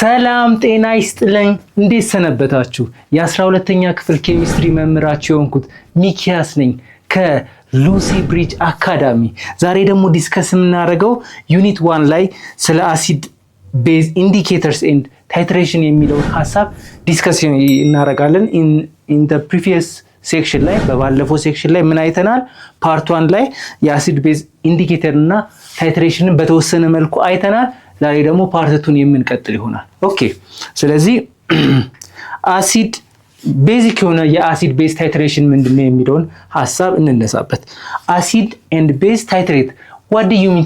ሰላም ጤና ይስጥልኝ እንዴት ሰነበታችሁ የ12ኛ ክፍል ኬሚስትሪ መምህራችሁ የሆንኩት ሚኪያስ ነኝ ከሉሲ ብሪጅ አካዳሚ ዛሬ ደግሞ ዲስከስ የምናደርገው ዩኒት 1 ላይ ስለ አሲድ ቤዝ ኢንዲኬተርስ ኤንድ ታይትሬሽን የሚለው ሐሳብ ዲስከስ እናደርጋለን in the previous ሴክሽን ላይ በባለፈው ሴክሽን ላይ ምን አይተናል ፓርት 1 ላይ የአሲድ ቤዝ ኢንዲኬተር እና ታይትሬሽንን በተወሰነ መልኩ አይተናል ዛሬ ደግሞ ፓርት 2 የምንቀጥል ይሆናል ኦኬ ስለዚህ አሲድ ቤዚክ የሆነ የአሲድ ቤዝ ታይትሬሽን ምንድነው የሚለውን ሐሳብ እንነሳበት አሲድ ኤንድ ቤዝ ታይትሬት what do you mean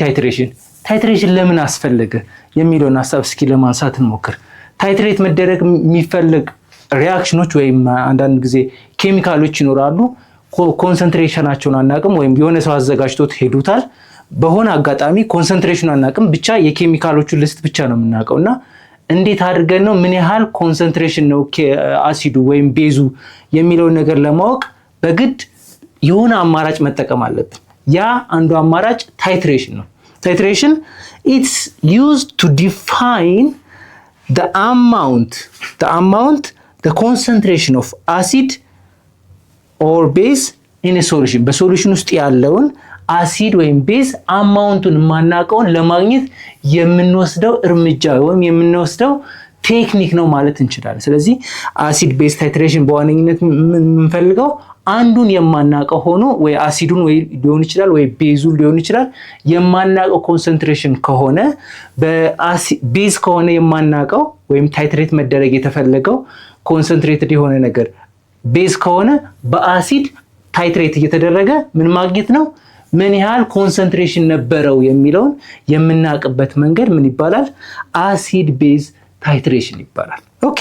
ታይትሬሽን ለምን አስፈለገ የሚለውን ሐሳብ እስኪ ለማንሳት እንሞክር ታይትሬት መደረግ የሚፈልግ ሪአክሽኖች ወይም አንዳንድ ጊዜ ኬሚካሎች ይኖራሉ ኮንሰንትሬሽናቸውን አናቅም ወይም የሆነ ሰው አዘጋጅቶት ሄዱታል በሆነ አጋጣሚ ኮንሰንትሬሽኑን አናቅም ብቻ የኬሚካሎቹ ሊስት ብቻ ነው የምናውቀውና እንዴት አድርገን ነው ምን ያህል ኮንሰንትሬሽን ነው አሲዱ ወይም ቤዙ የሚለው ነገር ለማወቅ በግድ የሆነ አማራጭ መጠቀም አለብን ያ አንዱ አማራጭ ታይትሬሽን ነው ታይትሬሽን it's used to define the concentration of acid or base in a solution በሶሉሽን ውስጥ ያለውን አሲድ ወይም ቤዝ አማውንቱን ማናቀውን ለማግኘት የምንወስደው እርምጃ ወይም የምንወስደው ቴክኒክ ነው ማለት እንችላለን ስለዚህ አሲድ ቤዝ ታይትሬሽን በዋነኝነት የምንፈልገው አንዱን የማናቀው ሆኖ ወይ አሲዱን ወይ ሊሆን ይችላል ወይ ቤዙን ሊሆን ይችላል የማናቀው ኮንሰንትሬሽን ከሆነ በቤዝ ከሆነ የማናቀው ወይም ታይትሬት መደረግ የተፈለገው ኮንሰንትሬትድ የሆነ ነገር ቤዝ ከሆነ በአሲድ ታይትሬት እየተደረገ ምን ማግኘት ነው ምን ያህል ኮንሰንትሬሽን ነበረው የሚለውን የምናቀበት መንገድ ምን ይባላል አሲድ ቤዝ ታይትሬሽን ይባላል ኦኬ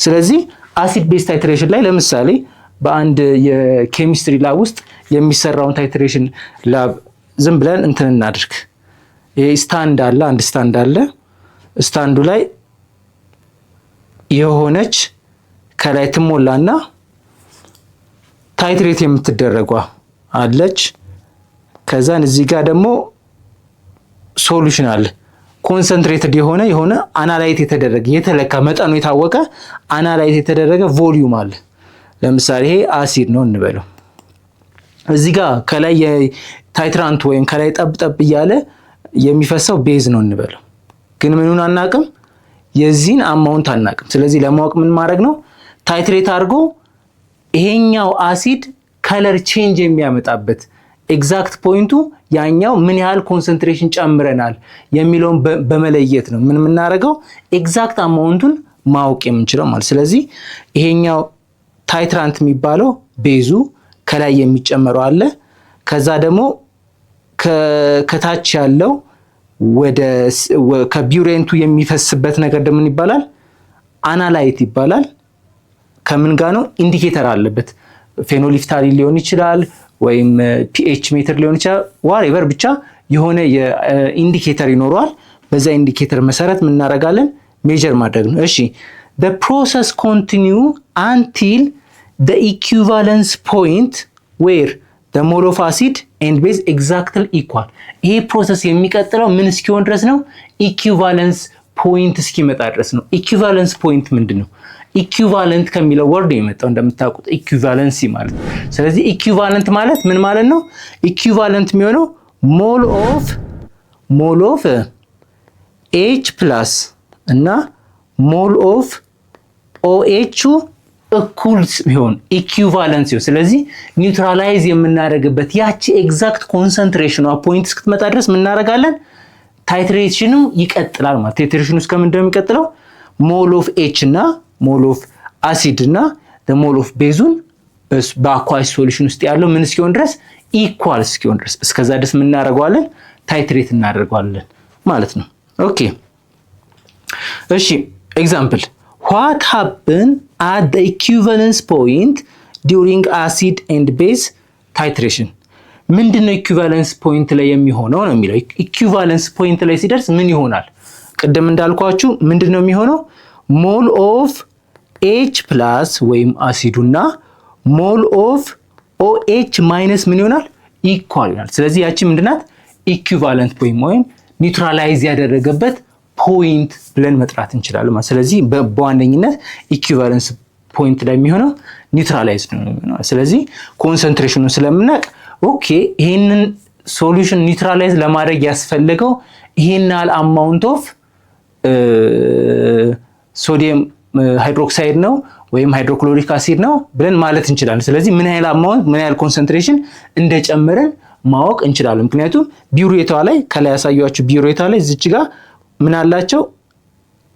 ስለዚህ አሲድ ቤዝ ታይትሬሽን ላይ ለምሳሌ በአንድ የኬሚስትሪ ላብ ውስጥ የሚሰራውን ታይትሬሽን ላብ ዝም ብለን እንትን እናድርግ ይሄ ስታንድ አለ አንድ ስታንድ አለ ስታንዱ ላይ የሆነች ከላይ ትሞላና ታይትሬት የምትደረገው አለች ከዛን እዚህ ጋር ደግሞ ሶሉሽን አለ ኮንሰንትሬትድ የሆነ አናላይዝ የተደረገ የተለካ መጠኑ የታወቀ አናላይዝ የተደረገ ቮልዩም አለ ለምሳሌ ይሄ አሲድ ነው እንበለው እዚህ ጋር ከላይ የታይትራንት ወይም ከላይ ጠብጠብ እያለ የሚፈሰው ቤዝ ነው እንበለው ግን ምኑን አናቅም የዚህን አማውንት አናቅም ስለዚህ ለማወቅ ምን ማድረግ ነው ታይትሬት አድርጎ ይሄኛው አሲድ ከለር ቼንጅ የሚያመጣበት ኤግዛክት ፖይንቱ ያኛው ምን ያህል ኮንሰንትሬሽን ጨምረናል የሚለውን በመለየት ነው ምን እናደርገው ኤግዛክት አማውንቱን ማወቅ የምንችለው ማለት ስለዚህ ይሄኛው ታይትራንት የሚባለው ቤዙ ከላይ የሚጨመረው አለ ከዛ ደግሞ ከታች ያለው ወደ ከቢውሬንቱ የሚፈስበት ነገር ደግሞ ምን ይባላል አናላይት ይባላል ከምን ጋር ነው ኢንዲኬተር አለበት ፌኖሊፍታሊን ሊሆን ይችላል ወይም ፒኤች ሜትር ሊሆን ይችላል ዋሬቨር ብቻ የሆነ የኢንዲኬተር ይኖራል በዛ ኢንዲኬተር መሰረት ምን እናደርጋለን ሜጀር ማድረግ ነው እሺ the process continue until the equivalence point where the mole of acid and base exactly equal ይሄ ፕሮሰስ የሚቀጥለው ምን እስኪሆን ድረስ ነው ኢኩቫለንስ ፖይንት እስኪመጣ ድረስ ነው ኢኩቫለንስ ፖይንት ምንድነው ኢኩቫለንት ከሚለው ወርድ የመጣው እንደምታውቁት ኢኩቫለንሲ ማለት ስለዚህ ኢኩቫለንት ማለት ምን ማለት ነው ኢኩቫለንት የሚሆነው ሞል ኦፍ H+ እና ሞል ኦፍ OH እኩል ሲሆን ኢኩቫለንስ ነው ስለዚህ ኒውትራላይዝ የምናደርግበት ያቺ ኤግዛክት ኮንሰንትሬሽኗ ፖይንት እስክትመጣ ድረስ ምን እናደርጋለን ታይትሬሽኑ ይቀጥላል ማለት ታይትሬሽኑ እስከምን እንደሚቀጥለው ሞል ኦፍ H እና ሞል ኦፍ አሲድ እና ሞል ኦፍ ቤዙን በአኳስ ሶሉሽን ውስጥ ያለው ምን እስኪሆን ድረስ ኢኳል እስኪሆን ድረስ እስከዛ ድረስ ምን እናደርጋለን ታይትሬት እናደርጋለን ማለት ነው ኦኬ እሺ ኤግዛምፕል what happen at the equivalence point during acid and base titration ምንድነው ኢኩቫለንስ ፖይንት ላይ የሚሆነው ነው የሚለው ኢኩቫለንስ ፖይንት ላይ ሲደርስ ምን ይሆናል ቀደም እንዳልኳችሁ ምንድነው የሚሆነው ሞል ኦፍ H+ ወይም አሲዱና ሞል ኦፍ OH- ምን ይሆናል ኢኳል ይሆናል ስለዚህ ያቺ ምንድናት ኢኩቫለንት ፖይንት ወይም ኒውትራላይዝ ያደረገበት ፖይንት ብለን መጥራት እንችላለን ማለት። ስለዚህ በዋነኝነት ኢኩቫለንስ ፖይንት ላይ የሚሆነው ኒውትራላይዝድ ነው። ስለዚህ ኮንሰንትሬሽኑን ስለምናውቅ ኦኬ ይሄንን ሶሉሽን ኒውትራላይዝ ለማድረግ ያስፈልገው ይሄን ያህል አማውንት ኦፍ ሶዲየም ሃይድሮክሳይድ ነው ወይም ሃይድሮክሎሪክ አሲድ ነው ብለን ማለት እንችላለን። ስለዚህ ምን ያህል አማውንት ምን ያህል ኮንሰንትሬሽን እንደጨመረን ማወቅ እንችላለን። ምክንያቱም ቢውሬቷ ላይ ከላይ ያሳያችሁ ቢውሬቷ ላይ እዚች ጋር ምን አላቸው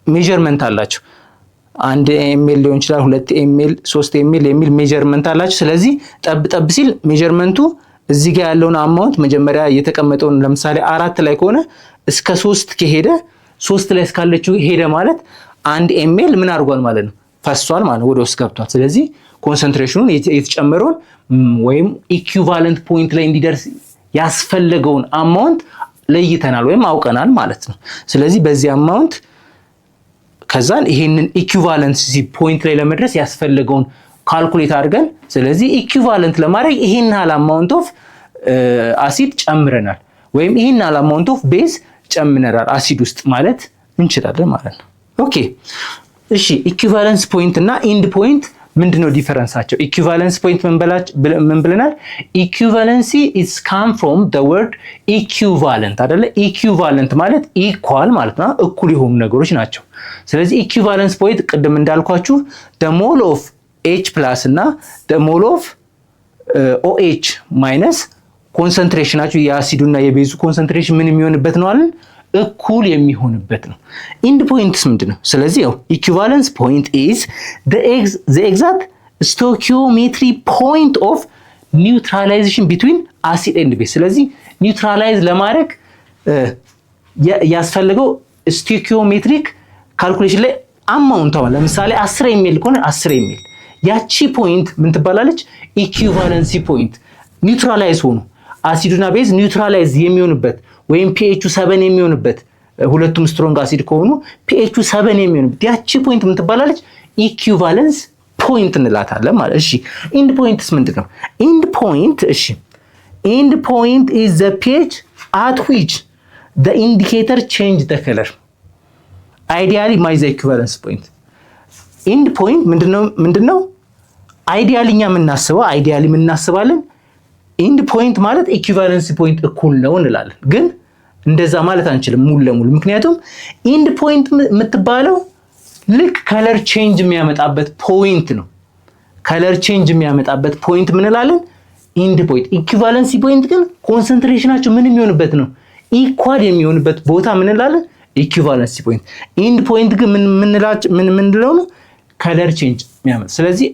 ሜዠርመንት አላቸው። 1 ኤምኤል ሊሆን ይችላል 2 ኤምኤል 3 ኤምኤል የሚል ሜዠርመንት አላቸው። ስለዚህ ጠብ ሲል ሜዠርመንቱ እዚህ ጋር ያለውን አማውንት መጀመሪያ የተቀመጠውን ለምሳሌ 4 ላይ ከሆነ እስከ 3 ከሄደ 3 ላይ እስካለችው ሄደ ማለት 1 ኤምኤል ምን አድርጓል ማለት ነው ፈሷል ማለት ወደ ውስጥ ገብቷል። ስለዚህ ኮንሰንትሬሽኑን የተጨመረውን ወይም ኢኩቫለንት ፖይንት ላይ እንዲደርስ ያስፈልገውን አማውንት ለይተናል ወይም አውቀናል ማለት ነው። ስለዚህ በዚህ አማውንት ከዛን ይሄንን ኢኩቫለንሲ ፖይንት ላይ ለመድረስ ያስፈልገውን ካልኩሌት አድርገን ስለዚህ ኢኩቫለንት ለማድረግ ይሄን ያህል አማውንት ኦፍ አሲድ ጨምረናል ወይም ይሄን ያህል አማውንት ኦፍ ቤዝ ጨምረናል አሲድ ውስጥ ማለት እንችላለን ማለት ነው። ኦኬ እሺ ኢኩቫለንስ ፖይንት እና ኢንድ ፖይንት ምንድነው ዲፈረንሳቸው? ኢኩቫለንስ ፖይንት ምን ብለናል? ኢኩቫለንሲ is come from the word equivalent አይደለ? ኢኩቫለንት ማለት ኢኳል ማለት ነው፣ እኩል የሆኑ ነገሮች ናቸው። ስለዚህ ኢኩቫለንስ ፖይንት ቅድም እንዳልኳችሁ the mole of H plus እና the mole of OH minus ኮንሰንትሬሽናቸው የአሲዱና የቤዙ ኮንሰንትሬሽን ምን የሚሆንበት ነው አለን? እኩል የሚሆንበት ነው። ኢንድ ፖይንትስ ምንድነው? ስለዚህ ኢኩቫለንስ ፖይንት is the exact stoichiometry point of neutralization between acid and base። ስለዚህ ኒውትራላይዝ ለማድረግ ያስፈልገው ስቶይኪዮሜትሪክ ካልኩሌሽን ላይ አማውንት አሁን ለምሳሌ 10 ኤምኤል ከሆነ 10 ኤምኤል ያቺ ፖይንት ምን ትባላለች? ኢኩቫለንሲ ፖይንት። ኒውትራላይዝ ሆኖ አሲዱና ቤዝ ኒውትራላይዝ የሚሆንበት ወይም pH 7 የሚሆንበት ሁለቱም ስትሮንግ አሲድ ከሆኑ pH 7 የሚሆንበት ያቺ ፖይንት ምን ትባላለች? ኢኩቫለንስ ፖይንት እንላታለን ማለት። እሺ ኢንድ ፖይንትስ ምንድነው? ኢንድ ፖይንት እሺ ኢንድ ፖይንት is the pH at which the indicator change the color ideally my the equivalence point። ኢንድ ፖይንት ምንድነው? አይዲያሊ እኛ የምናስባለን ኢንድ ፖይንት ማለት ኢኩቫለንሲ ፖይንት እኩል ነው እንላለን። ግን እንደዛ ማለት አንችልም ሙሉ ለሙሉ። ምክንያቱም ኢንድ ፖይንት የምትባለው ልክ ከለር ቼንጅ የሚያመጣበት ፖይንት ነው። ከለር ቼንጅ የሚያመጣበት ፖይንት ምን እንላለን? ኢንድ ፖይንት። ኢኩቫለንሲ ፖይንት ግን ኮንሰንትሬሽናቸው ምን የሚሆንበት ነው? ኢኳል የሚሆንበት ቦታ ምን እንላለን? ኢኩቫለንሲ ፖይንት። ኢንድ ፖይንት ግን ምን ምንለው ነው? ከለር ቼንጅ የሚያመጣ። ስለዚህ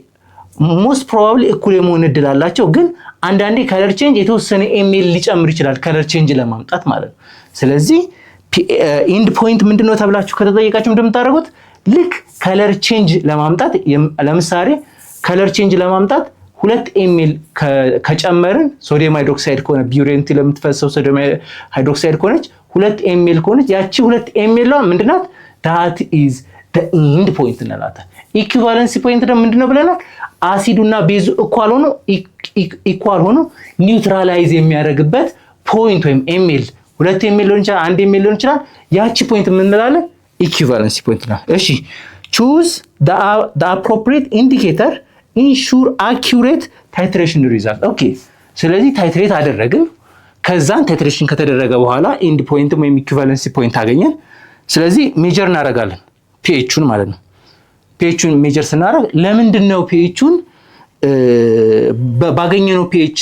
ሞስት ፕሮባብሊ እኩል የመሆን እድል አላቸው። ግን አንዳንዴ ከለር ቼንጅ የተወሰነ ኤምኤል ሊጨምር ይችላል ከለር ቼንጅ ለማምጣት ማለት ነው። ስለዚህ ኢንድ ፖይንት ምንድነው ተብላችሁ ከተጠየቃችሁ እንደምታደርጉት ልክ ከለር ቼንጅ ለማምጣት ለምሳሌ ከለር ቼንጅ ለማምጣት 2 ኤምኤል ከጨመርን ሶዲየም ሃይድሮክሳይድ ከሆነ ቢውሬንቲ ለምትፈሰው ሶዲየም ሃይድሮክሳይድ ከሆነች 2 ኤምኤል ከሆነች ያቺ 2 ኤምኤል ምንድናት? that is the end point እንላታለን። ኢኩቫለንሲ ፖይንት ደግሞ ምንድነው ብለናል? አሲዱና ቤዙ ኢኳል ሆኖ ኒውትራላይዝ የሚያደርግበት ፖይንት ወይም ኤምኤል 2 ኤምኤል ሊሆን ይችላል 1 ኤምኤል ሊሆን ይችላል። ያቺ ፖይንት ምን እንላለን? ኢኩቫለንሲ ፖይንት ነው። እሺ choose the appropriate indicator ensure accurate titration result። ኦኬ ስለዚህ ታይትሬት አደረግን። ከዛን ታይትሬሽን ከተደረገ በኋላ ኢንድ ፖይንት ወይም ኢኩቫለንሲ ፖይንት አገኘን። ስለዚህ ሜጀር እናደርጋለን pH-ን ማለት ነው። pH-ን ሜጀር ስናደርግ ለምንድነው pH-ን ባገኘነው pH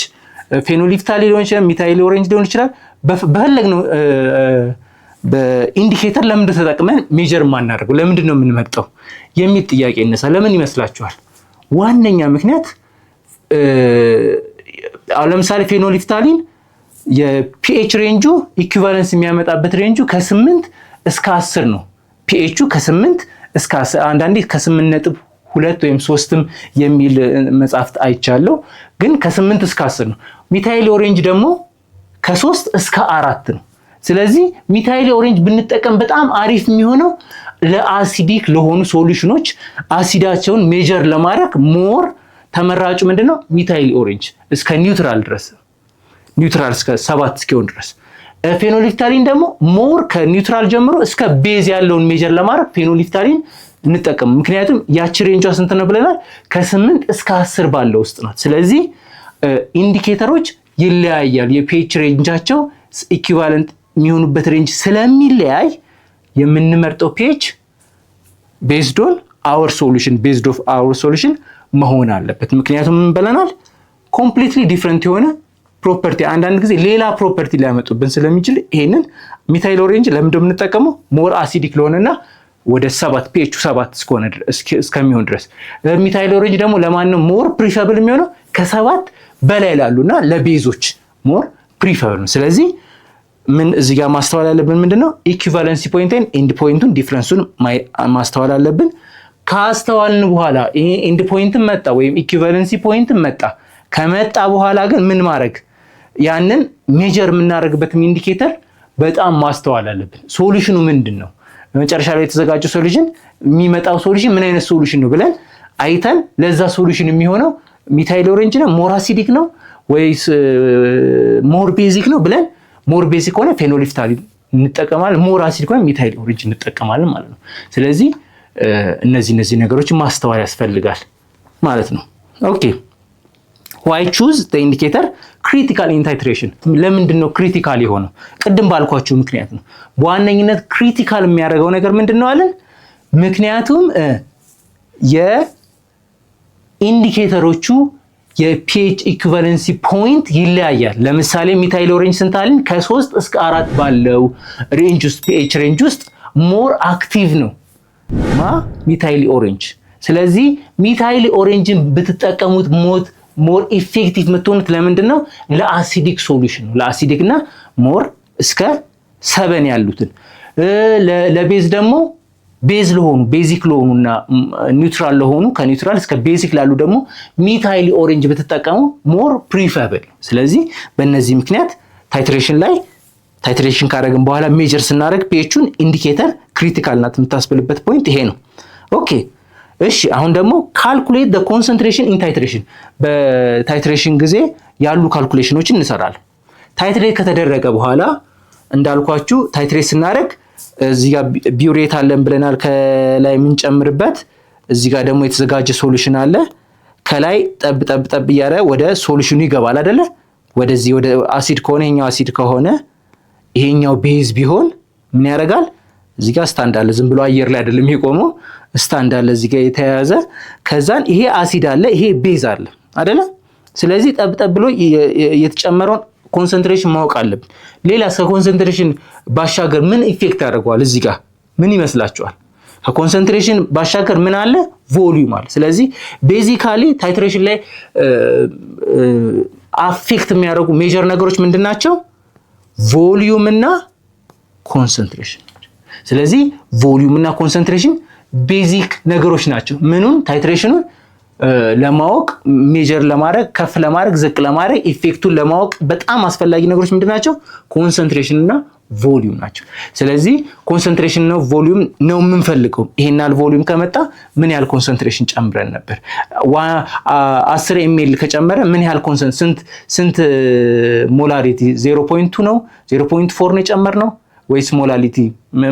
ፌኖሊፍታል ሊሆን ይችላል ሚታይል ኦሬንጅ ሊሆን ይችላል በፈለግነው በኢንዲኬተር ለምን ተጠቅመን ሜጀር ማናደርገው ለምንድነው የምንመጣው የሚል ጥያቄ ይነሳል። ለምን ይመስላችኋል? ዋነኛ ምክንያት ለምሳሌ ፌኖሊፍታሊን የፒኤች ሬንጁ ኢኩቫለንስ የሚያመጣበት ሬንጁ ከ8 እስከ 10 ነው። ፒኤቹ ከ8 እስከ 10 አንዳንዴ ከ8.2 ወይም 3ም የሚል መጻፍት አይቻለው፣ ግን ከ8 እስከ 10 ነው። ሚታይል ኦሬንጅ ደግሞ ከ3 እስከ 4 ነው። ስለዚህ ሚታይል ኦሬንጅ ብንጠቀም በጣም አሪፍ የሚሆነው ለአሲዲክ ለሆኑ ሶሉሽኖች አሲዳቸውን ሜጀር ለማድረግ ሞር ተመራጩ ምንድነው? ሚታይል ኦሬንጅ እስከ ኒውትራል ድረስ ኒውትራል እስከ 7 እስኪሆን ድረስ። ፌኖሊፍታሊን ደግሞ ሞር ከኒውትራል ጀምሮ እስከ ቤዝ ያለውን ሜጀር ለማድረግ ፌኖሊፍታሊን እንጠቀም። ምክንያቱም ያቺ ሬንጇ ስንት ነው ብለናል? ከ8 እስከ 10 ባለው ውስጥ ናት። ስለዚህ ኢንዲኬተሮች ይለያያል። የፒኤች ሬንጃቸው ኢኩቫለንት የሚሆኑበት ሬንጅ ስለሚለያይ የምንመርጠው ፒኤች ቤዝድ ኦን አወር ሶሉሽን መሆን አለበት። ምክንያቱም ምን ብለናል? ኮምፕሊትሊ ዲፍረንት የሆነ ፕሮፐርቲ አንዳንድ ጊዜ ሌላ ፕሮፐርቲ ሊያመጡብን ስለሚችል ይሄንን ሚታይል ኦሬንጅ ለምንድን ነው የምንጠቀመው? ሞር አሲዲክ ለሆነና ወደ 7 ፒኤቹ 7 እስከሚሆን ድረስ። ሚታይል ኦሬንጅ ደግሞ ለማንም ሞር ፕሪፈብል የሚሆነው ከ7 በላይ ላሉና ለቤዞች ሞር ፕሪፈብል ነው። ስለዚህ ምን እዚህ ጋር ማስተዋል ያለብን ምንድነው? ኢኩቫለንሲ ፖይንትን ኤንድ ፖይንቱን ዲፍረንሱን ማስተዋል አለብን። ካስተዋልን በኋላ ይሄ ኤንድ ፖይንትን መጣ ወይም ኢኩቫለንሲ ፖይንትን መጣ ከመጣ በኋላ ግን ምን ማድረግ ያንን ሜጀር የምናደርግበት ኢንዲኬተር በጣም ማስተዋል አለብን። ሶሉሽኑ ምንድነው? በመጨረሻ ላይ የተዘጋጀው ሶሉሽን የሚመጣው ሶሉሽን ምን አይነት ሶሉሽን ነው ብለን አይተን ለዛ ሶሉሽን የሚሆነው ሚታይል ኦሬንጅ ነው ሞር አሲዲክ ነው ወይስ ሞር ቤዚክ ነው ብለን ሞር ቤዚክ ሆነ ፌኖሊፍታሊን እንጠቀማለን፣ ሞር አሲዲክ ሆነ ሚታይል ኦሬንጅ እንጠቀማለን ማለት ነው። ስለዚህ እነዚህ ነገሮችን ማስተዋል ያስፈልጋል ማለት ነው። ኦኬ why choose the indicator critical in titration? ለምንድን ነው ክሪቲካል የሆነው? ቅድም ባልኳችሁ ምክንያት ነው። በዋነኝነት ክሪቲካል የሚያደርገው ነገር ምንድነው አለን? ምክንያቱም የኢንዲኬተሮቹ የፒኤች ኢኩቫለንሲ ፖይንት ይለያያል። ለምሳሌ ሚታይል ኦሬንጅ ስንት አለን? ከ3 እስከ 4 ባለው ሬንጅ ውስጥ ፒኤች ሬንጅ ውስጥ ሞር አክቲቭ ነው ሚታይል ኦሬንጅ። ስለዚህ ሚታይል ኦሬንጅን ብትጠቀሙት ሞር ኢፌክቲቭ የምትሆኑት ለምንድን ነው? ለአሲዲክ ሶሉሽን ነው። ለአሲዲክ እና ሞር እስከ 7 ያሉትን ለቤዝ ደግሞ ቤዝ ለሆኑ ቤዚክ ለሆኑና ኒውትራል ለሆኑ ከኒውትራል እስከ ቤዚክ ላሉ ደግሞ ሚታይል ኦሬንጅ ብትጠቀሙ ሞር ፕሪፈብል። ስለዚህ በእነዚህ ምክንያት ታይትሬሽን ካደረግን በኋላ ሜጀር ስናደርግ ፒኤቹን ኢንዲኬተር ክሪቲካል ናት የምታስብልበት ፖይንት ይሄ ነው። ኦኬ እሺ አሁን ደግሞ ካልኩሌት the concentration in titration። በታይትሬሽን ጊዜ ያሉ ካልኩሌሽኖችን እንሰራለን። ታይትሬት ከተደረገ በኋላ እንዳልኳችሁ ታይትሬት ስናደርግ እዚህ ጋር ቢውሬት አለን ብለናል፣ ከላይ የምንጨምርበት። እዚህ ጋር ደግሞ የተዘጋጀ ሶሉሽን አለ። ከላይ ጠብ እያለ ወደ ሶሉሽኑ ይገባል አይደለ? ወደዚህ ወደ አሲድ ከሆነ ይሄኛው አሲድ ከሆነ ይሄኛው ቤዝ ቢሆን ምን ያደርጋል? እዚህ ጋር ስታንድ አለ። ዝም ብሎ አየር ላይ አይደለም የቆመው፣ ስታንድ አለ እዚህ ጋር የተያያዘ። ከዛን ይሄ አሲድ አለ፣ ይሄ ቤዝ አለ አይደለ? ስለዚህ ጠብ ብሎ የተጨመረውን ኮንሰንትሬሽን ማወቅ አለብን። ሌላ ከኮንሰንትሬሽን ባሻገር ምን ኢፌክት ያደርገዋል? እዚህ ጋር ምን ይመስላችኋል? ከኮንሰንትሬሽን ባሻገር ምን አለ? ቮሊዩም አለ። ስለዚህ ቤዚካሊ ታይትሬሽን ላይ አፌክት የሚያደርጉ ሜጀር ነገሮች ምንድናቸው? ቮሊዩም እና ኮንሰንትሬሽን። ስለዚህ ቮሊዩም እና ኮንሰንትሬሽን ቤዚክ ነገሮች ናቸው። ምኑን? ታይትሬሽኑን ለማወቅ ሜጀር ለማድረግ ከፍ ለማድረግ ዝቅ ለማድረግ ኢፌክቱን ለማወቅ በጣም አስፈላጊ ነገሮች ምንድናቸው? ኮንሰንትሬሽን እና ቮሊዩም ናቸው። ስለዚህ ኮንሰንትሬሽን እና ቮሊዩም ነው የምንፈልገው። ይሄን ያህል ቮሊዩም ከመጣ ምን ያህል ኮንሰንትሬሽን ጨምረን ነበር? 10 ml ከጨመረ ምን ያህል ስንት ሞላሪቲ? 0.2 ነው 0.4 ነው የጨመርነው ወይስ ሞላሪቲ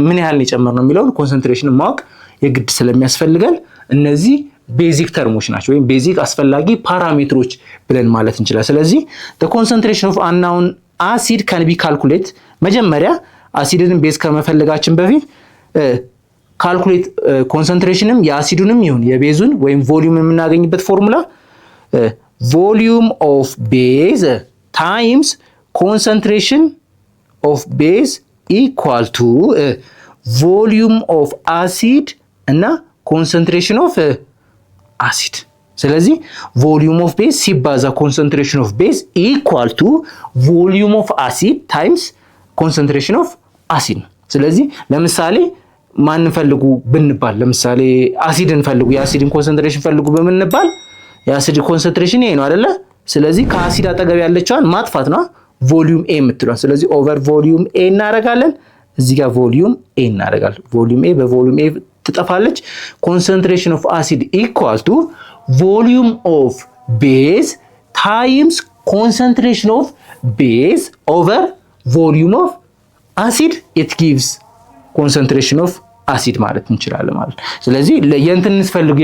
ምን ያህል ነው የጨመርነው የሚለውን ኮንሰንትሬሽንን ማወቅ የግድ ስለሚያስፈልጋል እነዚህ ቤዚክ ተርሞች ናቸው ወይም ቤዚክ አስፈላጊ ፓራሜትሮች ብለን ማለት እንችላለን። ስለዚህ the concentration of unknown acid can be calculate። መጀመሪያ አሲድን ቤዝ ከመፈለጋችን በፊት ካልኩሌት ኮንሰንትሬሽንም የአሲዱንም ይሁን የቤዙን ወይም ቮሊዩም የምናገኝበት ፎርሙላ ቮሊዩም ኦፍ ቤዝ ታይምስ ኮንሰንትሬሽን ኦፍ ቤዝ ኢኳል ቱ ቮሊዩም ኦፍ አሲድ እና ኮንሰንትሬሽን ኦፍ አሲድ። ስለዚህ ቮሊዩም ኦፍ ቤዝ ሲባዛ ኮንሰንትሬሽን ኦፍ ቤዝ ኢኳል ቱ ቮሊዩም ኦፍ አሲድ ታይምስ ኮንሰንትሬሽን ኦፍ አሲድ ነው። ስለዚህ ለምሳሌ ማን ፈልጉ ብንባል፣ ለምሳሌ አሲድን ፈልጉ፣ የአሲድን ኮንሰንትሬሽን ፈልጉ በምንባል የአሲድ ኮንሰንትሬሽን ይሄ ነው አይደለ? ስለዚህ ከአሲድ አጠገብ ያለችዋን ማጥፋት ነው ቮሊዩም ኤ የምትሏል። ስለዚህ ኦቨር ቮሊዩም ኤ እናደርጋለን። እዚህ ጋር ቮሊዩም ኤ እናደርጋለን። ቮሊዩም ኤ በቮሊዩም ኤ ትጠፋለች። ኮንሰንትሬሽን ኦፍ አሲድ ኢኳል ቱ ቮሊዩም ኦፍ ቤዝ ታይምስ ኮንሰንትሬሽን ኦፍ ቤዝ ኦቨር ቮሊዩም ኦፍ አሲድ it gives concentration of አሲድ ማለት እንችላለን ማለት። ስለዚህ የእንትን እንፈልግ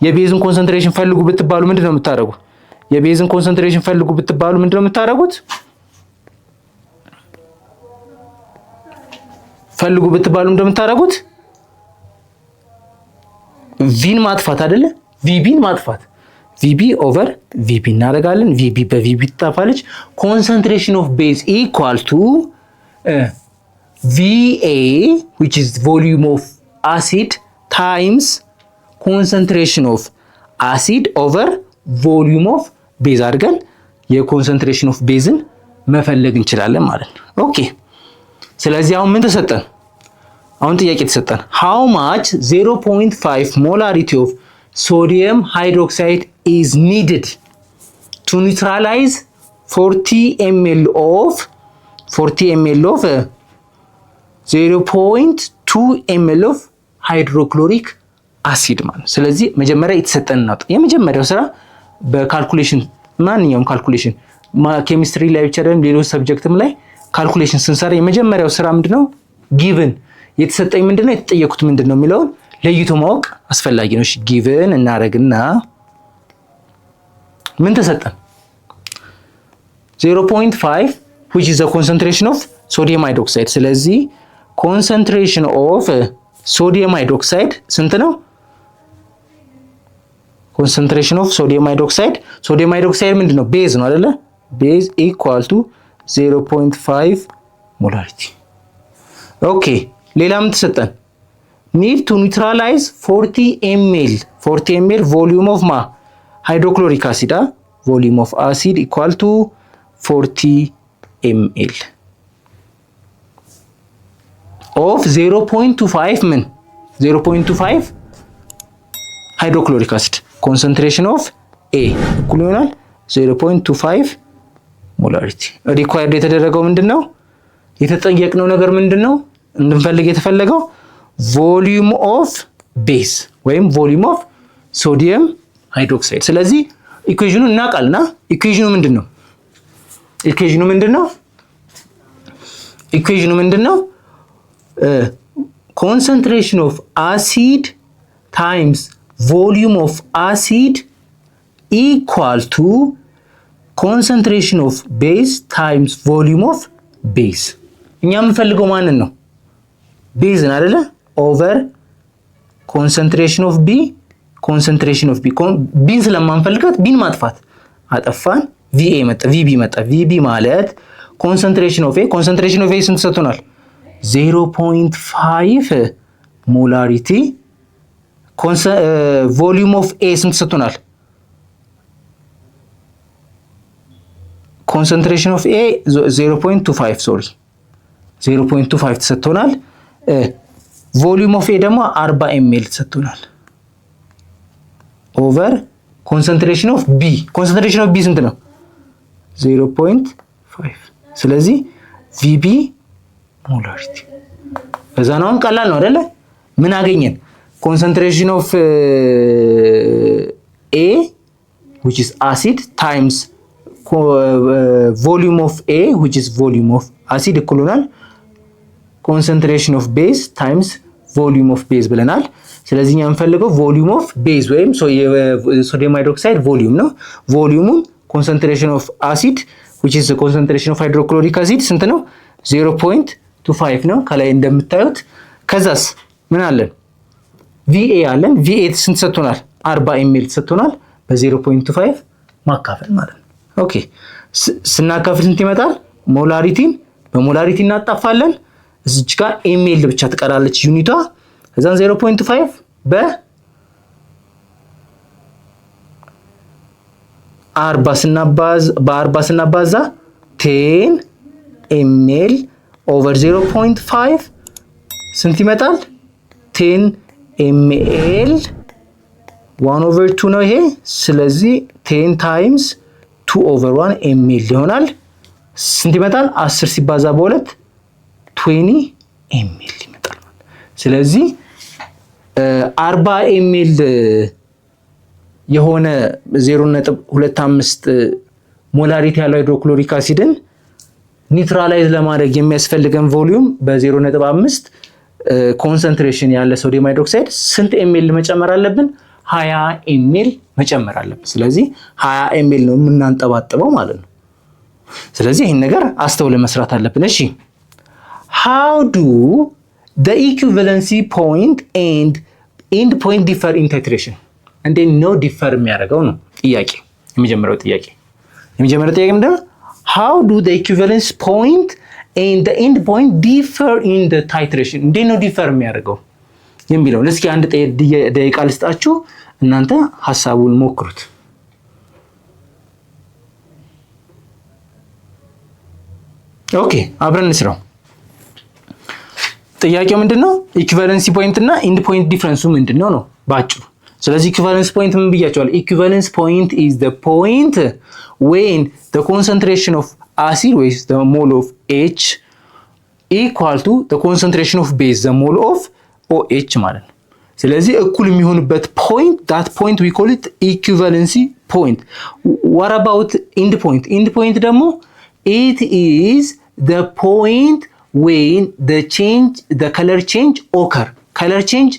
የቤዝን ኮንሰንትሬሽን ፈልጉ ብትባሉ ምንድነው የምታደርጉት? የቤዝን ኮንሰንትሬሽን ፈልጉ ብትባሉ ምንድነው የምታደርጉት? ፈልጉ ብትባሉ እንደምታደርጉት ቪን ማጥፋት አይደለ? ቪቢን ማጥፋት ቪቢ ኦቨር ቪቢ እናደርጋለን። ቪቢ በቪቢ ትጠፋለች። ኮንሰንትሬሽን ኦፍ ቤዝ ኢኳል ቱ VA which is volume of acid times concentration of acid over volume of base አድርገን የኮንሰንትሬሽን ኦፍ ቤዝን መፈለግ እንችላለን ማለት ነው። ኦኬ ስለዚህ አሁን ምን ተሰጠን? አሁን ጥያቄ ተሰጠን how much 0.5 molarity of sodium hydroxide is needed to neutralize 40 ml of 0.2 ml of hydrochloric acid ማለት። ስለዚህ መጀመሪያ የተሰጠን ነው። የመጀመሪያው ስራ በካልኩሌሽን ማንኛውም ካልኩሌሽን ኬሚስትሪ ላይ ብቻ አይደለም ሌሎች ሰብጀክትም ላይ ካልኩሌሽን ስንሰራ የመጀመሪያው ስራ ምንድነው? ጊቭን የተሰጠኝ ምንድነው የተጠየቁት ምንድነው የሚለውን ለይቶ ማወቅ አስፈላጊ ነው። እሺ ጊቭን እናደርግና ምን ተሰጠን? 0.5 which is the concentration of sodium hydroxide። ስለዚህ concentration of sodium hydroxide ስንት ነው? concentration of sodium hydroxide ምንድነው? ቤዝ ነው አይደለ? ቤዝ equal to 0.5 molarity። ኦኬ ሌላ ምን ተሰጠን? need to neutralize 40 ml volume of hydrochloric acid volume of acid equal to 40 ml of 0.25 ምን 0.25 hydrochloric acid concentration of A እኩል ይሆናል 0.25 molarity። ሪኳየርድ የተደረገው ምንድነው? የተጠየቅነው ነገር ምንድነው? እንድንፈልግ የተፈለገው volume of base ወይም volume of sodium hydroxide። ስለዚህ ኢኩዌሽኑን እናውቃልና ኢኩዌሽኑ ምንድነው? concentration of acid times volume of acid equal to concentration of base times volume of base። እኛ የምንፈልገው ማንን ነው? ቤዝን አይደለ? ኦቨር concentration of B ቢን ስለማንፈልጋት ቢን ማጥፋት አጠፋን። VB መጣ። VB ማለት concentration of A ስንት ሰጥቶናል? 0.5 ሞላሪቲ። volume of A ስንት ሰጥቶናል? concentration of A 0.25 ተሰጥቶናል። volume of A ደግሞ 40 ml ተሰጥቶናል። ኦቨር concentration of B ስንት ነው? 0.5። ስለዚህ VB ሞላሪቲ በዛ ነው። ቀላል ነው አይደለ? ምን አገኘን? concentration of A which is acid times volume of A which is volume of acid እኩል ይሆናል concentration of base times volume of base ብለናል። ስለዚህ እኛ የምንፈልገው volume of base ወይም ሶዲየም ሃይድሮክሳይድ ቮሊዩም ነው። ቮሊዩሙን concentration of acid which is the concentration of hydrochloric acid ስንት ነው? 0.25 ነው ከላይ እንደምታዩት። ከዛስ ምን አለን? VA አለን። VA ስንት ሰጥቶናል? 40 ml ሰጥቶናል። በ0.25 ማካፈል ማለት ነው። ኦኬ ስናካፍል ስንት ይመጣል? ሞላሪቲን በሞላሪቲ እናጣፋለን። እዚች ጋር ml ብቻ ትቀራለች ዩኒቷ። ከዛን 0.5 በ40 ስናባዛ 10 ml ኦቨር 0.5 ስንት ይመጣል? 10 ml 1/2 ነው ይሄ። ስለዚህ 10 ታይምስ 2/1 ml ይሆናል። ስንት ይመጣል? 10 ሲባዛ በ2 20 ml ይመጣል። ስለዚህ 40 ml የሆነ 0.25 ሞላሪቲ ያለው ሃይድሮክሎሪክ አሲድን ኒውትራላይዝ ለማድረግ የሚያስፈልገን ቮሊዩም በ0.5 ኮንሰንትሬሽን ያለ ሶዲየም ሃይድሮክሳይድ ስንት ኤምኤል መጨመር አለብን? 20 ኤምኤል መጨመር አለብን። ስለዚህ 20 ኤምኤል ነው የምናንጠባጥበው ማለት ነው። ስለዚህ ይህን ነገር አስተውለን መስራት አለብን። እሺ how do the equivalency point and end point differ in titration? እንዴት ነው ዲፈር የሚያደርገው ነው ጥያቄ። የመጀመሪያው ጥያቄ ምንድነው? how do the equivalence point and the end point differ in the titration? እንዴት ነው ዲፈር የሚያደርገው የሚለው እስኪ አንድ ደቂቃ ልስጣችሁ፣ እናንተ ሐሳቡን ሞክሩት። ኦኬ አብረን እንስራው። ጥያቄው ምንድነው? ኢኩቫለንሲ ፖይንት እና ኢንድ ፖይንት ዲፈረንሱ ምንድነው ነው ባጭሩ። ስለዚህ ኢኩቫለንስ ፖይንት ምን ብያቸዋል? ኢኩቫለንስ ፖይንት is the point when the concentration of acid with the mole of H equal to the concentration of base the mole of OH ማለት ነው። ስለዚህ እኩል የሚሆንበት point, that point we call it equivalency point. What about end point? End point ደግሞ it is the point when the color change occur. color change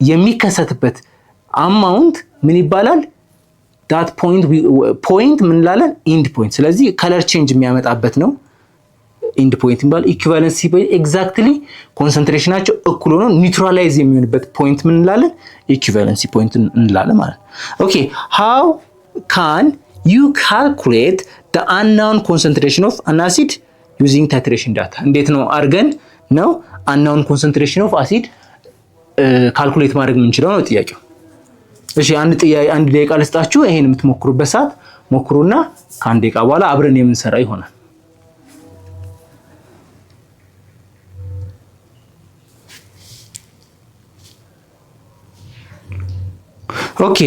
የሚከሰትበት አማውንት ምን ይባላል? that point ምን እንላለን? end point። ስለዚህ color change የሚያመጣበት ነው end point ይባላል። ኢኩቫለንሲ ኤግዛክትሊ ኮንሰንትሬሽናቸው እኩል ሆኖ ኒውትራላይዝ የሚሆንበት ፖይንት ምን እንላለን? ኢኩቫለንሲ ፖይንት እንላለን ማለት ነው። ኦኬ how can you calculate the unknown concentration of an acid using titration data? እንዴት ነው አድርገን ነው unknown concentration of acid ካልኩሌት ማድረግ የምንችለው ነው ጥያቄው። እሺ አንድ ደቂቃ ልስጣችሁ። ይሄን የምትሞክሩበት ሰዓት ሞክሩና ከአንድ ደቂቃ በኋላ አብረን የምንሰራ ይሆናል። ኦኬ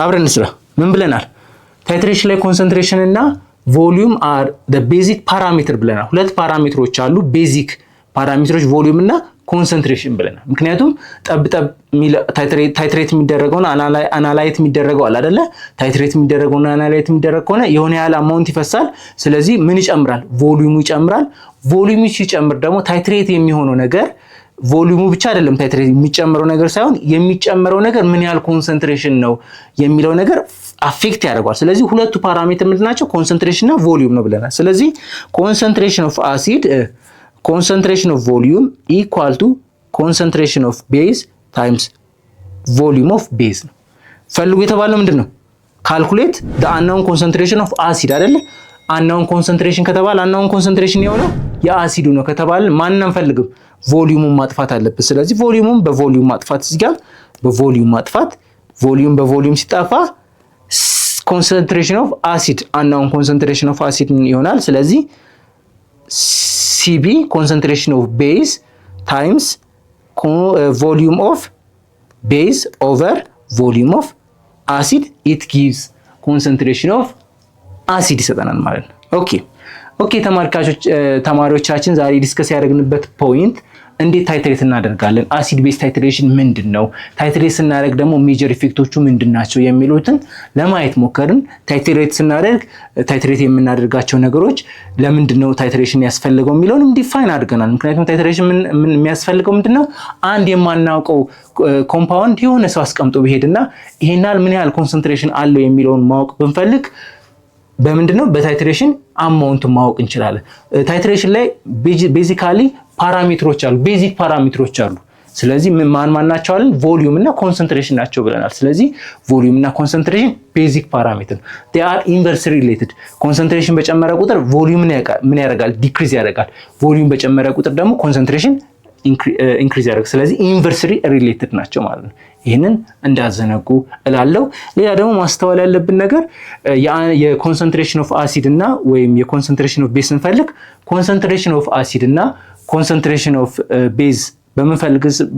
አብረን እንስራ። ምን ብለናል? ታይትሬሽን ላይ ኮንሰንትሬሽን እና ቮሊዩም አር the basic parameter ብለናል። ሁለት ፓራሜትሮች አሉ፣ ቤዚክ ፓራሜትሮች ቮሊዩም እና ኮንሰንትሬሽን ብለናል። ምክንያቱም ጠብጠብ ታይትሬት የሚደረገው አናላይት የሚደረገው አለ አይደለ? ታይትሬት የሚደረገው አናላይት የሚደረግ ከሆነ የሆነ ያህል አማውንት ይፈሳል። ስለዚህ ምን ይጨምራል? ቮሊዩሙ ይጨምራል። ቮሊዩሙ ሲጨምር ደግሞ ታይትሬት የሚሆነው ነገር ቮሊዩሙ ብቻ አይደለም ታይትሬት የሚጨምረው ነገር ሳይሆን የሚጨምረው ነገር ምን ያህል ኮንሰንትሬሽን ነው የሚለው ነገር አፌክት ያደርጋል። ስለዚህ ሁለቱ ፓራሜትር ምንድናቸው? ኮንሰንትሬሽን እና ቮሊዩም ነው ብለናል። ስለዚህ ኮንሰንትሬሽን ኦፍ አሲድ concentration of volume equal to concentration of base times volume of base ነው። ፈልጉ የተባለው ምንድነው? calculate the unknown concentration of acid አይደለ? unknown concentration ከተባለ unknown concentration የሆነው የአሲዱ ነው ከተባለ ማንንም ፈልግም ቮሊዩሙን ማጥፋት አለበት። ስለዚህ ቮሊዩሙን በቮሊዩም ማጥፋት እዚህ ጋር በቮሊዩም ማጥፋት ቮሊዩም በቮሊዩም ሲጠፋ concentration of acid unknown concentration of acid ይሆናል። ስለዚህ CB concentration of base times volume of base over volume of acid it gives concentration of acid ይሰጠናል ማለት ነው። ኦኬ ተማሪዎቻችን ዛሬ ዲስከስ ያደረግንበት ፖይንት እንዴት ታይትሬት እናደርጋለን፣ አሲድ ቤዝ ታይትሬሽን ምንድነው፣ ታይትሬት ስናደርግ ደግሞ ሜጀር ኢፌክቶቹ ምንድናቸው የሚሉትን ለማየት ሞከርን። ታይትሬት ስናደርግ ታይትሬት የምናደርጋቸው ነገሮች ለምንድነው ታይትሬሽን ያስፈልገው የሚለውንም ዲፋይን አድርገናል። ምክንያቱም ታይትሬሽን ምን የሚያስፈልገው ምንድነው? አንድ የማናውቀው ኮምፓውንድ የሆነ ሰው አስቀምጦ ቢሄድና ይሄናል ምን ያህል ኮንሰንትሬሽን አለው የሚለውን ማወቅ ብንፈልግ በምንድነው? በታይትሬሽን አማውንቱን ማወቅ እንችላለን። ታይትሬሽን ላይ ቤዚካሊ ፓራሜትሮች አሉ፣ ቤዚክ ፓራሜትሮች አሉ። ስለዚህ ማን ናቸው አለን? ቮሊዩም እና ኮንሰንትሬሽን ናቸው ብለናል። ስለዚህ ቮሊዩም እና ኮንሰንትሬሽን ቤዚክ ፓራሜትር they are inversely related። ኮንሰንትሬሽን በጨመረ ቁጥር ቮሊዩም ምን ያደርጋል? ዲክሪዝ ያደርጋል። ቮሊዩም በጨመረ ቁጥር ደግሞ ኮንሰንትሬሽን ኢንክሪዝ ያደርጋል። ስለዚህ ኢንቨርስሊ ሪሌትድ ናቸው ማለት ነው። ይህንን እንዳዘነጉ እላለሁ። ሌላ ደግሞ ማስተዋል ያለብን ነገር የኮንሰንትሬሽን ኦፍ አሲድ እና ወይም የኮንሰንትሬሽን ኦፍ ቤዝ ስንፈልግ ኮንሰንትሬሽን ኦፍ አሲድ እና ኮንሰንትሬሽን ኦፍ ቤዝ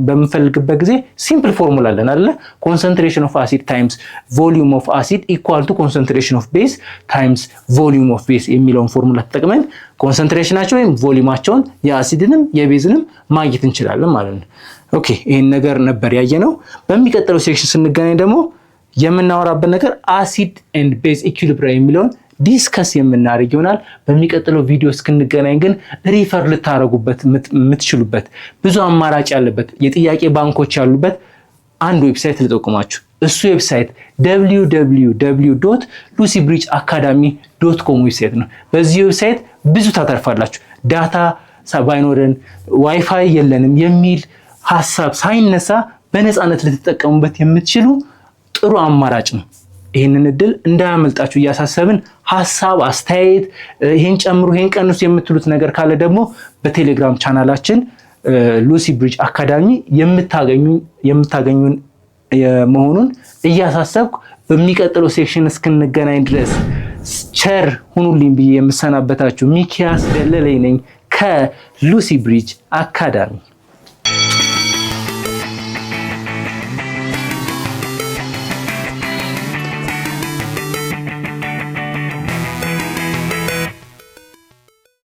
በምንፈልግበት ጊዜ ሲምፕል ፎርሙላ አለን አይደለ? ኮንሰንትሬሽን ኦፍ አሲድ ታይምስ ቮሊዩም ኦፍ አሲድ ኢኳል ቱ ኮንሰንትሬሽን ኦፍ ቤዝ ታይምስ ቮሊዩም ኦፍ ቤዝ የሚለውን ፎርሙላ ተጠቅመን ኮንሰንትሬሽናቸው ወይም ቮሊዩማቸውን የአሲድንም የቤዝንም ማግኘት እንችላለን ማለት ነው። ኦኬ ይሄን ነገር ነበር ያየነው። በሚቀጥለው ሴክሽን ስንገናኝ ደግሞ የምናወራበት ነገር አሲድ ኤንድ ቤዝ ኢኩሊብሪየም የሚለውን ዲስከስ የምናደርግ ይሆናል። በሚቀጥለው ቪዲዮ እስክንገናኝ ግን ሪፈር ልታረጉበት የምትችሉበት ብዙ አማራጭ ያለበት የጥያቄ ባንኮች ያሉበት አንድ ዌብሳይት ልጠቁማችሁ። እሱ ዌብሳይት www.lucybridgeacademy.com ዌብሳይት ነው። በዚህ ዌብሳይት ብዙ ታተርፋላችሁ። ዳታ ባይኖረን ዋይፋይ የለንም የሚል ሐሳብ ሳይነሳ በነፃነት ልትጠቀሙበት የምትችሉ ጥሩ አማራጭ ነው። ይሄንን እድል እንዳያመልጣችሁ እያሳሰብን ሐሳብ፣ አስተያየት፣ ይሄን ጨምሩ ይሄን ቀንሱ የምትሉት ነገር ካለ ደግሞ በቴሌግራም ቻናላችን ሉሲ ብሪጅ አካዳሚ የምታገኙን መሆኑን እያሳሰብኩ በሚቀጥለው ሴክሽን እስክንገናኝ ድረስ ቸር ሁኑልኝ ብዬ የምሰናበታችሁ ሚኪያስ ደለለኝ ነኝ ከሉሲ ብሪጅ አካዳሚ።